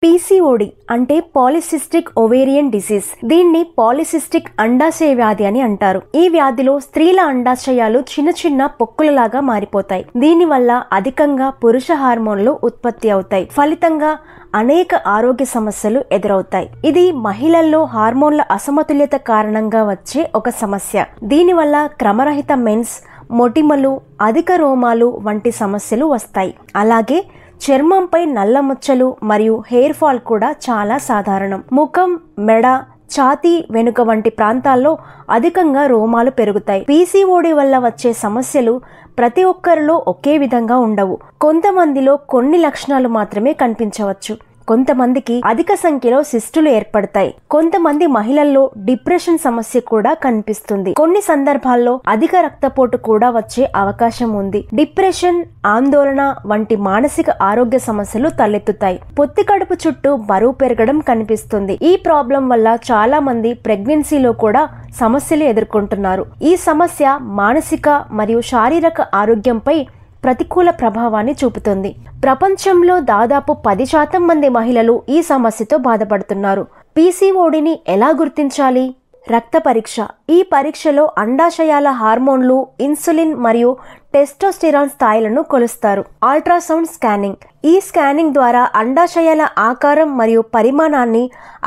PCOD అంటే polycystic ovarian disease. దీన్ని polycystic అండాశయ వ్యాధి అని అంటారు. ఈ వ్యాధిలో స్త్రీల అండాశయాలు చిన్న చిన్న పొక్కులలాగా మారిపోతాయి. దీనివల్ల అధికంగా పురుష హార్మోన్లు ఉత్పత్తి అవుతాయి. ఫలితంగా అనేక ఆరోగ్య సమస్యలు ఎదురవుతాయి. ఇది మహిళల్లో హార్మోన్ల అసమతుల్యత కారణంగా వచ్చే ఒక సమస్య. దీనివల్ల క్రమరహిత మెన్స్, మొటిమలు, అధిక రోమాలు వంటి సమస్యలు వస్తాయి. అలాగే చర్మంపై నల్ల మచ్చలు మరియు హెయిర్ ఫాల్ కూడా చాలా సాధారణం. ముఖం, మెడ, ఛాతీ వెనుక వంటి ప్రాంతాల్లో అధికంగా రోమాలు పెరుగుతాయి. పీసీఓడి వల్ల వచ్చే సమస్యలు ప్రతి ఒక్కరిలో ఒకే విధంగా ఉండవు. కొంతమందిలో కొన్ని లక్షణాలు మాత్రమే కనిపించవచ్చు. కొంతమందికి అధిక సంఖ్యలో సిస్టులు ఏర్పడతాయి. కొంతమంది మహిళల్లో డిప్రెషన్ సమస్య కూడా కనిపిస్తుంది. కొన్ని సందర్భాల్లో అధిక రక్తపోటు కూడా వచ్చే అవకాశం ఉంది. డిప్రెషన్, ఆందోళన వంటి మానసిక ఆరోగ్య సమస్యలు తలెత్తుతాయి. పొత్తి కడుపు చుట్టూ బరువు పెరగడం కనిపిస్తుంది. ఈ ప్రాబ్లం వల్ల చాలా మంది ప్రెగ్నెన్సీలో కూడా సమస్యలు ఎదుర్కొంటున్నారు. ఈ సమస్య మానసిక మరియు శారీరక ఆరోగ్యంపై ప్రతికూల ప్రభావాన్ని చూపుతుంది. ప్రపంచంలో దాదాపు 10% మంది మహిళలు ఈ సమస్యతో బాధపడుతున్నారు. పీసీఓడిని ఎలా గుర్తించాలి? రక్త పరీక్ష. ఈ పరీక్షలో అండాశయాల హార్మోన్లు, ఇన్సులిన్ మరియు టెస్టోస్టెరాన్ స్థాయిలను కొలుస్తారు. Ultrasound scanning. ఈ స్కానింగ్ ద్వారా అండాశయాల ఆకారం మరియు పరిమాణాన్ని,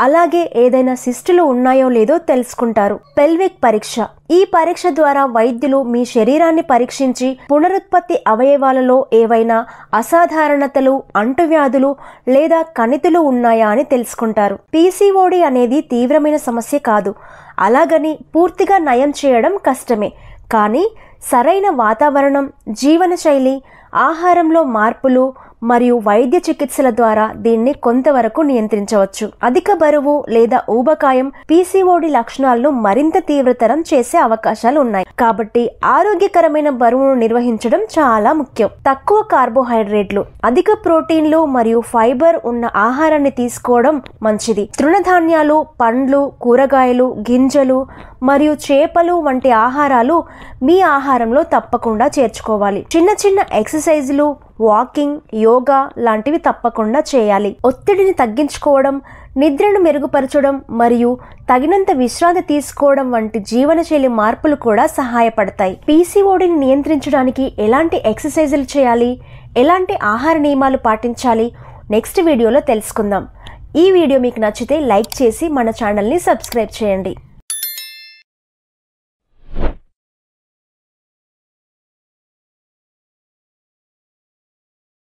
అలాగే ఏదైనా సిస్టులు ఉన్నాయో లేదో తెలుసుకుంటారు. పెల్విక్ పరీక్ష. ఈ పరీక్ష ద్వారా వైద్యులు మీ శరీరాన్ని పరీక్షించి పునరుత్పత్తి అవయవాలలో ఏవైనా అసాధారణతలు, అంటువ్యాధులు లేదా కణితులు ఉన్నాయా అని తెలుసుకుంటారు. పీసీఓడి అనేది తీవ్రమైన సమస్య కాదు. అలాగని పూర్తిగా నయం చేయడం కష్టమే. కానీ సరైన వాతావరణం, జీవనశైలి, ఆహారంలో మార్పులు మరియు వైద్య చికిత్సల ద్వారా దీన్ని కొంతవరకు నియంత్రించవచ్చు. అధిక బరువు లేదా ఊబకాయం పీసీఓడి లక్షణాలను మరింత తీవ్రతరం చేసే అవకాశాలు ఉన్నాయి. కాబట్టి ఆరోగ్యకరమైన బరువును నిర్వహించడం చాలా ముఖ్యం. తక్కువ కార్బోహైడ్రేట్లు, అధిక ప్రోటీన్లు మరియు ఫైబర్ ఉన్న ఆహారాన్ని తీసుకోవడం మంచిది. తృణధాన్యాలు, పండ్లు, కూరగాయలు, గింజలు మరియు చేపలు వంటి ఆహారాలు మీ ఆహారంలో తప్పకుండా చేర్చుకోవాలి. చిన్న చిన్న ఎక్సర్సైజులు, వాకింగ్, యోగా లాంటివి తప్పకుండా చేయాలి. ఒత్తిడిని తగ్గించుకోవడం, నిద్రను మెరుగుపరచడం మరియు తగినంత విశ్రాంతి తీసుకోవడం వంటి జీవనశైలి మార్పులు కూడా సహాయపడతాయి. పీసీఓడిని నియంత్రించడానికి ఎలాంటి ఎక్సర్సైజులు చేయాలి, ఎలాంటి ఆహార నియమాలు పాటించాలి నెక్స్ట్ వీడియోలో తెలుసుకుందాం. ఈ వీడియో మీకు నచ్చితే లైక్ చేసి మన ఛానల్ని సబ్స్క్రైబ్ చేయండి.